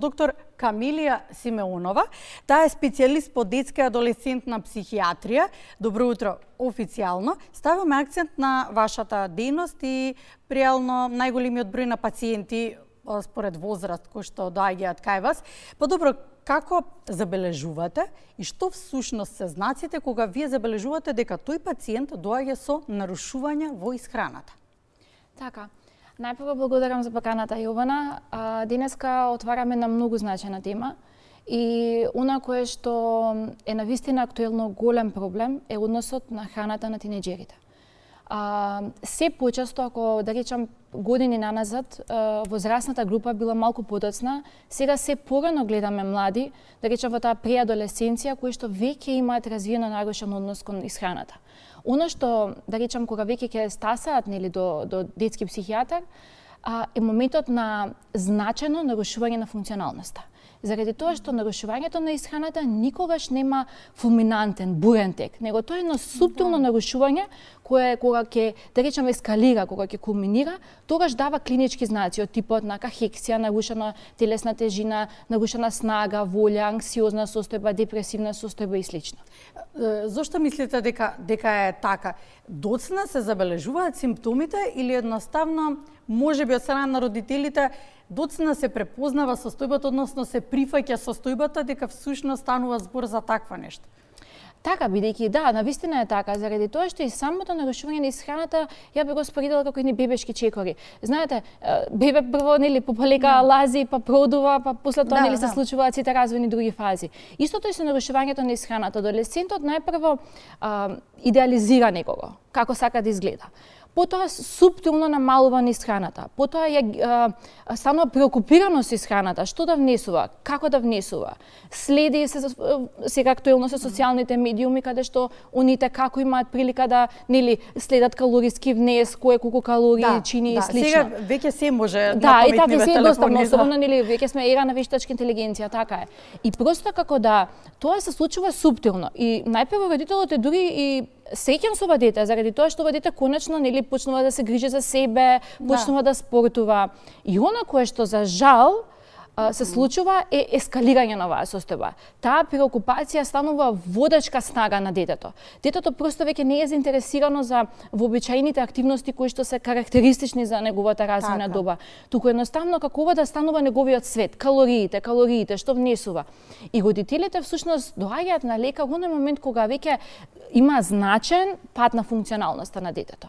Доктор Камилија Симеонова, таа е специјалист по детска и адолесцентна психијатрија. Добро утро официјално. Ставаме акцент на вашата дејност и реално најголемиот број на пациенти според возраст кои што доаѓаат кај вас. Подобро, како забележувате и што всушност се знаците кога вие забележувате дека тој пациент доаѓа со нарушувања во исхраната? Така. Најпрво благодарам за поканата, Јована. Денеска отвараме на многу значајна тема и она кое што е навистина актуелно голем проблем е односот на храната на тинеџерите. Се почесто, ако да речам години наназад, возрастната група била малку подоцна, сега се порано гледаме млади, да речам во таа преадолесценција, кои што веќе имаат развиено нарушен однос кон исхраната. Оно што, да речам, кога веќе ќе стасаат до детски психијатар, е моментот на значајно нарушување на функционалноста. Заради тоа што нарушувањето на исхраната никогаш нема фулминантен, бурен тек, него тоа е едно суптилно нарушување кое кога ќе, да речеме, ескалира, кога ќе кулминира, тогаш дава клинички знаци од типот на кахексија, нарушена телесна тежина, нарушена снага, волја, анксиозна состојба, депресивна состојба и слично. Зошто мислите дека е така? Доцна се забележуваат симптомите или едноставно можеби од страна на родителите доцна се препознава состојбата, односно се прифаќа состојбата дека всушност станува збор за таква нешто? Така, бидејќи да, навистина е така, заради тоа што и самото нарушување на исхраната ја би го споредила како едни бебешки чекори. Знаете, бебе прво полека лази, па продува, па после тоа се случуваат сите развојни други фази. Истото и со нарушувањето на исхраната. Адолесцентот најпрво идеализира некого, како сака да изгледа. Потоа суптилно намалува на исхраната, потоа станува преокупирано со исхраната, што да внесува, како да внесува. Следи се сега актуелно со социјалните медиуми каде што оните како имаат прилика да следат калориски внес, колку калории чини и слично. Сега веќе се може на паметниве телефони. Да, и така се е достапно, особено веќе сме ера на вештачка интелигенција, така е. И просто како да тоа се случува суптилно и најпрво родителот е дури и среќен со ова дете, заради тоа што ова дете конечно почнува да се грижи за себе, почнува да спортува. И она кое што за жал се случува е ескалирање на оваа состојба. Таа преокупација станува водачка снага на детето. Детето просто веќе не е заинтересирано за вообичаените активности кои што се карактеристични за неговата развојна доба. Туку едноставно како ова да станува неговиот свет, калориите, што внесува. И родителите всушност доаѓаат на лека во оној момент кога веќе има значаен пат на функционалноста на детето.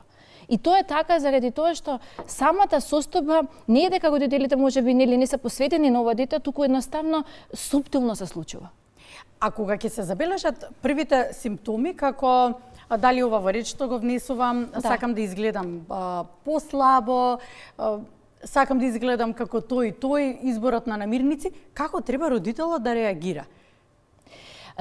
И тоа е така заради тоа што самата состојба не е дека родителите можеби не се посветени на ова дете, туку едноставно суптилно се случува. А кога ќе се забележат првите симптоми, како дали ова во реч што го внесувам, сакам да изгледам послабо, сакам да изгледам како тој, изборот на намирници, како треба родителот да реагира?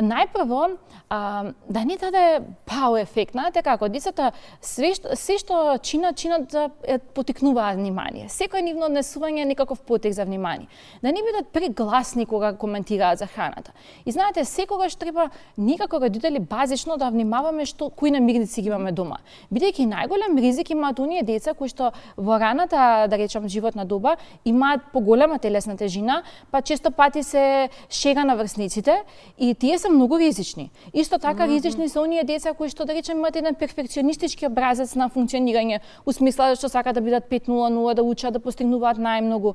Најпрво, да не даде пау ефект, знаете како, децата се што чинат да потикнуваат внимание. Секој нивно однесување е некаков потик за внимание. Да не бидат прегласни кога коментираат за храната. И знаете, секогаш треба никако родители базично да внимаваме кои намирници ги имаме дома. Бидејќи најголем ризик имаат оние деца кои што во раната, да речам, животна доба имаат поголема телесна тежина, па често пати се шега на врсниците и тие се многу ризични. Исто така ризични се оние деца кои што, да речем, имаат еден перфекционистички образец на функционирање, у смисла што сакаат да бидат 5:0, да учат, да постигнуваат најмногу.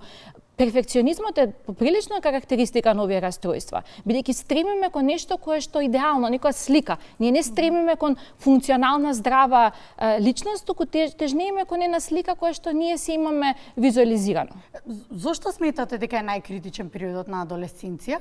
Перфекционизмот е поприлична карактеристика на овие расстройства, бидејќи стремиме кон нешто кое што е идеално, некоја слика. Ние не стремиме кон функционална, здрава личност, туку тежнееме кон една слика која што ние си имаме визуализирано. Зошто сметате дека е најкритичен периодот на адолесценција?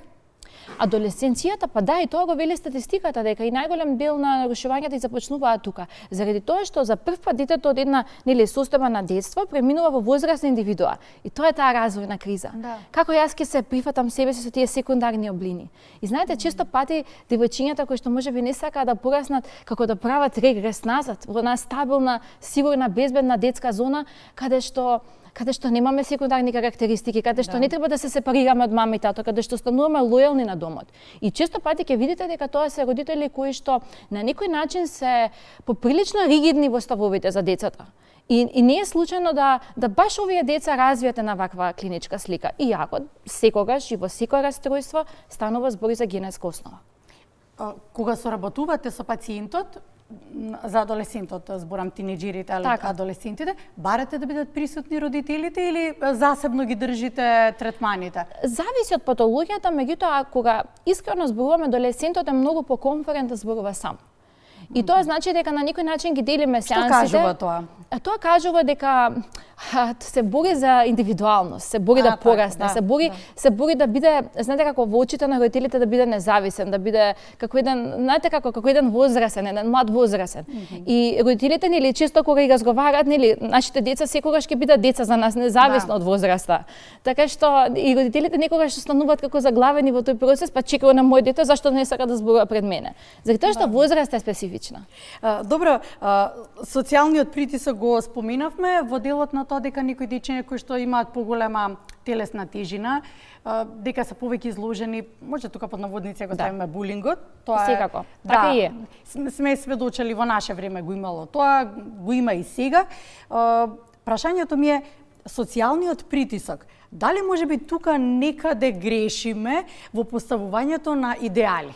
Адолесценцијата, па да, и тоа го вели статистиката, дека и најголем дел на нарушувањата започнуваат тука. Заради тоа што за прв пат детето од една состојба на детство преминува во возрастна индивидуа. И тоа е таа развојна криза. Како јас ќе се прифатам себе си со тие секундарни облини. И знаете, често пати девојчињата кои што можеби не сакаат да пораснат, како да прават регрес назад во една стабилна, сигурна, безбедна детска зона, каде што немаме секундарни карактеристики, каде што не треба да се сепарираме од мама и тато, каде што стануваме лојални на домот. И често пати ќе видите дека тоа се родители кои што на некој начин се поприлично ригидни во ставовите за децата. И не е случајно да баш овие деца развијат на ваква клиничка слика. Иако секогаш и во секој расстройство станува збори за генетска основа. Кога соработувате со пациентот, за адолесцентот, зборам тинеџерите, адолесцентите, барате да бидат присутни родителите или засебно ги држите третманите? Зависи од патологијата, меѓутоа кога искрено зборуваме, адолесцентот е многу покомфорен да зборува сам. И тоа значи дека на некој начин ги делиме сеансите. Што кажува тоа? Тоа кажува дека се бори за индивидуалност, се бори да порасне, се бори да биде, знаете како во очите на родителите да биде независен, да биде како еден, знаете како еден возрасен, еден млад возрасен. И родителите нели често кога ги разговараат, нели нашите деца секогаш ќе бидат деца за нас независно од возраста. Така што и родителите некогаш остануваат како заглавени во тој процес, па чекаат на мој дете зашто не сака да зборува пред мене. Заради тоа што возраста е специфична. Добро, социјалниот притисок го споменавме во делот на тоа дека некои дечиња кои што имаат поголема телесна тежина, дека се повеќе изложени, може тука под наводници го ставиме булингот, тоа секако. Така и е. Сме сведочели во наше време го имало тоа, го има и сега. Прашањето ми е социјалниот притисок. Дали можеби тука некаде грешиме во поставувањето на идеали?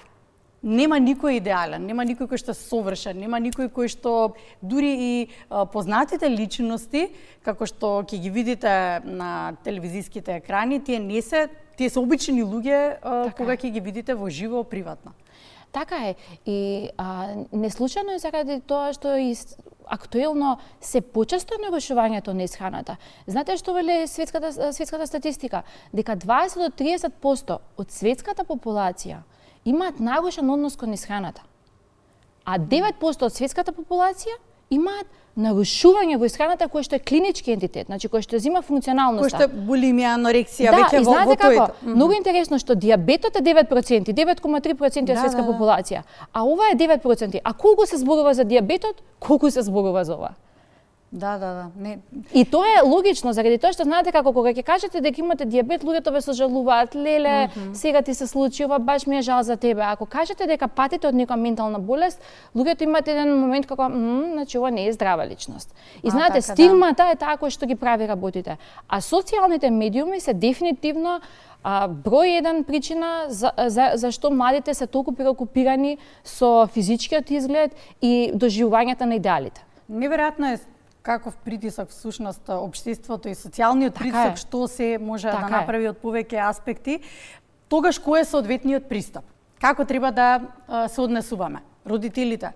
Нема никој идеален, нема никој кој што е совршен, нема никој кој што дури и познатите личности, како што ќе ги видите на телевизиските екрани, тие се обични луѓе кога ќе ги видите во живо приватно. Така е. И неслучајно е заради тоа што актуелно се почесто нарушувањето на исхраната. Знаете што вели светската статистика? Дека 20 до 30% од светската популација имаат нарушен однос кон исхраната. А 9% од светската популација имаат нарушување во исхраната кој што е клинички ентитет, значи кој што зима функционалноста. Кој што е булимија, анорексија, веќе во знаете тој. Многу интересно што дијабетот е 9%, 9,3% од светска популација, а ова е 9%. А колку се зборува за дијабетот, колку се зборува за ова? Да. Не. И тоа е логично, заради тоа што знаете како кога ќе кажете дека имате дијабет, луѓето ве сожалуваат, леле, сега ти се случи ова, баш ми е жал за тебе. Ако кажете дека патите од некоја ментална болест, луѓето имаат еден момент како, значи ова не е здрава личност. И знаете, така, стигмата е таа која што ги прави работите. А социјалните медиуми се дефинитивно број еден причина зашто младите се толку преокупирани со физичкиот изглед и доживувањето на идеалите. Неверојатно е каков притисок всушност општеството и социјалниот притисок што се може да направи од повеќе аспекти. Тогаш кој е соодветниот пристап? Како треба да се однесуваме? Родителите,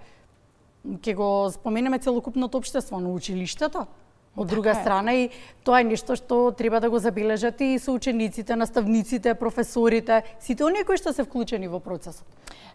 ќе го споменеме целокупното општество, на училиштето, од друга страна, и тоа е нешто што треба да го забележат и соучениците, наставниците, професорите, сите оние кои што се вклучени во процесот.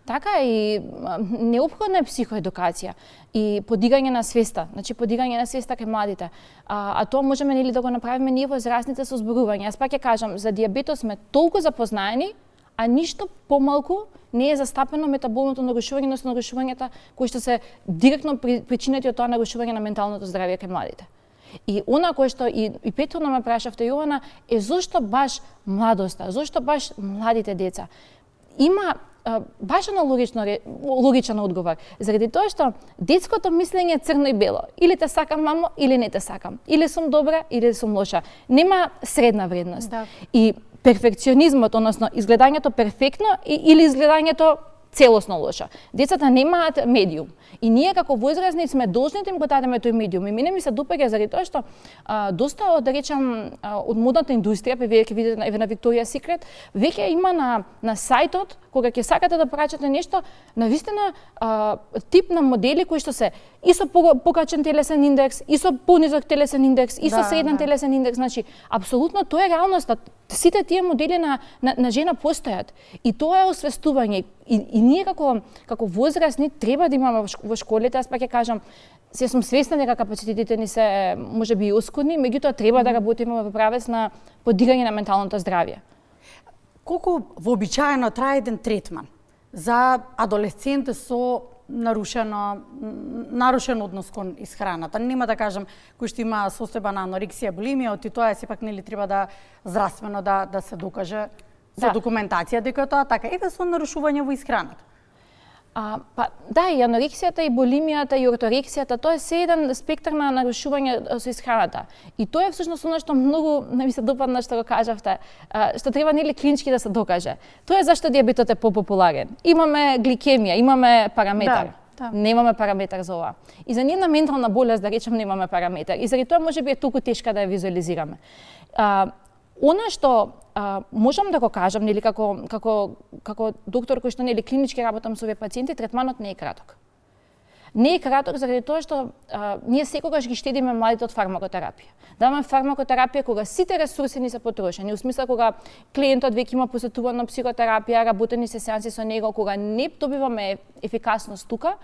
Така и неопходна е психоедукација и подигање на свеста, значи подигање на свеста кај младите. А тоа можеме нели да го направиме ние возрастните со зборување. Јас пак ќе кажам, за дијабетот сме толку запознаени, а ништо помалку не е застапено метаболното нарушување, односно нарушувањата кои што се директно причинети од тоа нарушување на менталното здравје кај младите. И она кое што и претходно ме прашавте, Јована, е зошто баш младоста, зошто баш младите деца? Има баш логичен одговор. Заради тоа што детското мислење е црно и бело. Или те сакам, мамо, или не те сакам. Или сум добра, или сум лоша. Нема средна вредност. Да. И перфекционизмот, односно изгледањето перфектно или изгледањето целосно лоша. Децата немаат медиум. И ние како возрастни сме должни да им го дадеме тој медиум. И мене ми се допаѓа заради тоа што доста да речам од модната индустрија, вие ќе видите на Victoria's Secret, веќе има на сајтот кога ќе сакате да порачате нешто, навистина тип на модели кои што се и со покачен телесен индекс, и со понизок телесен индекс, и со среден телесен индекс, значи апсолутно тоа е реалноста. Сите тие модели на жена постојат. И тоа е освестување. И ние како возрастни треба да имаме во школите, аз пак ќе кажам, се сум свесна дека капацитетите ни се можеби и оскудни, меѓутоа треба да работиме во правец на подигање на менталното здравје. Колку вообичаено трае еден третман за адолесценти со нарушен однос кон исхраната? Нема да кажам кој што има состојба на анорексија, булимија, оти тоа сепак нели треба да здравствено да се докаже со документација дека тоа така, еве со нарушување во исхраната. Да, и анорексијата, и булимијата, и орторексијата, тоа е се еден спектар на нарушување со исхраната. И тоа е всушност она што многу ми се допадна што го кажавте, што треба нели клинички да се докаже. Тоа е зашто диабетот е попопуларен. Имаме гликемија, имаме параметар. Да. Немаме параметар за ова. И за нивна ментална болест, да речем, немаме параметар. И заради тоа можеби е толку тешка да ја визуализираме. Она што можам да го кажам, нели како доктор кој што нели клинички работам со овие пациенти, третманот не е краток. Не е краток заради тоа што ние секогаш ги штедиме младите од фармакотерапија. Даваме фармакотерапија кога сите ресурси ни се потрошени, у смисла кога клиентот веќе има посетувано психотерапија, работени се сеанси со него, кога не добиваме ефикасност тука,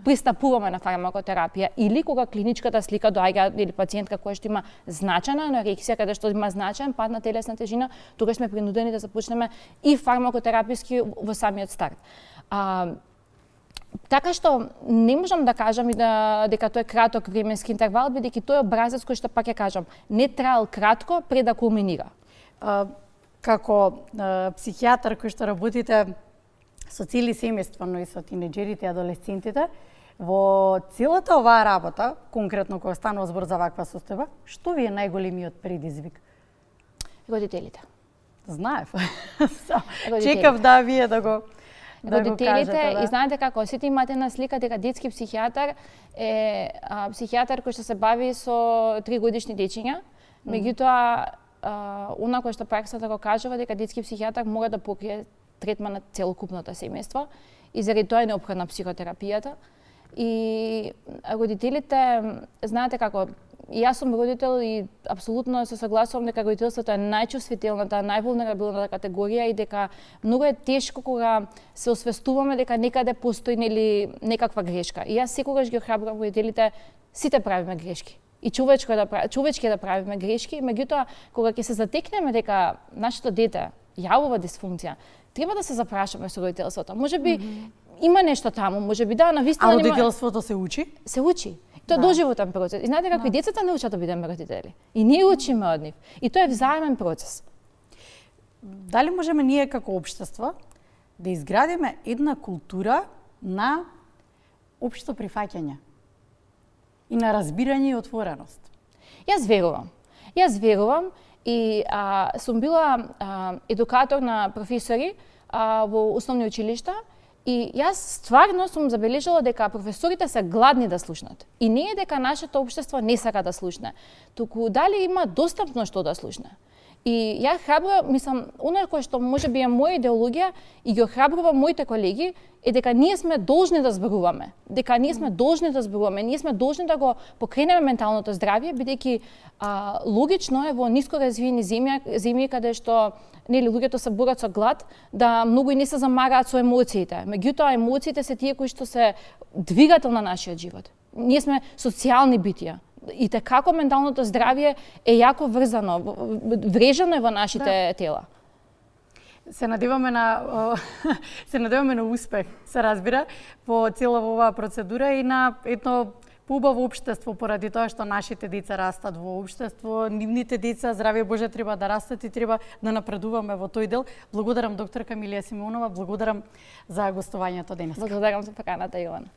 пристапуваме на фармакотерапија, или кога клиничката слика доаѓа или пациентка која што има значајна анорексија, каде што има значаен пад на телесна тежина, тогаш сме принудени да започнеме и фармакотераписки во самиот старт. Така што не можам да кажам и дека тоа е краток временски интервал, бидејќи тој образец кој што пак ја кажам, не траел кратко пред да кулминира. Како психијатар кој што работите со цели семејства, но и со тинеџерите и адолесцентите, во целата оваа работа, конкретно кога станува збор за ваква состојба, што ви е најголемиот предизвик? Родителите. Знаев. Чекав да вие да го родителите, кажете, да. И знаете како, сите имате една слика дека детски психијатар е психијатар кој што се бави со 3-годишни дечиња, меѓутоа она кој што праксата го кажува дека детски психијатар мора да покрие третман на целокупното семејство и заради тоа е неопходна психотерапијата. И родителите, знаете како, и јас сум родител и апсолутно се согласувам дека родителството е најчувствителната, највулнерабилната категорија и дека многу е тешко кога се освестуваме дека некаде постои нели некаква грешка. И јас секогаш ги охрабрувам родителите, сите правиме грешки. И човечки да правиме грешки, меѓутоа кога ќе се затекнеме дека нашето дете јавува дисфункција, треба да се запрашаме со родителството. Можеби има нешто таму, можеби да, навистина нема. Родителството се учи? Се учи. Тоа е доживотен процес. И знаете како и децата не учат да бидеме родители. И ние учиме од нив. И тоа е взаемен процес. Дали можеме ние како општество да изградиме една култура на општо прифаќање и на разбирање и отвореност? Јас верувам и сум била едукатор на професори во основни училишта. И јас стварно сум забележала дека професорите се гладни да слушнат. И не е дека нашето општество не сака да слушне, туку дали има достапно што да слушне. И ја храбрувам, мислам, оно кој што можеби е моја идеологија и ги охрабрувам моите колеги е дека ние сме должни да зборуваме. Ние сме должни да го покренеме менталното здравје, бидејќи логично е во ниско развиени земји каде што нели луѓето се борат со глад, да многу и не се замараат со емоциите. Меѓутоа емоциите се тие кои што се двигател на нашиот живот. Ние сме социјални битија. И како менталното здравје е јако врежано е во нашите тела. Се надеваме на успех, се разбира, по цела оваа процедура и на едно поубаво општество поради тоа што нашите деца растат во општество, нивните деца, здравје Боже, треба да растат и треба да напредуваме во тој дел. Благодарам докторка Милија Симеонова, благодарам за гостувањето денес. Благодарам за поканата, Јована.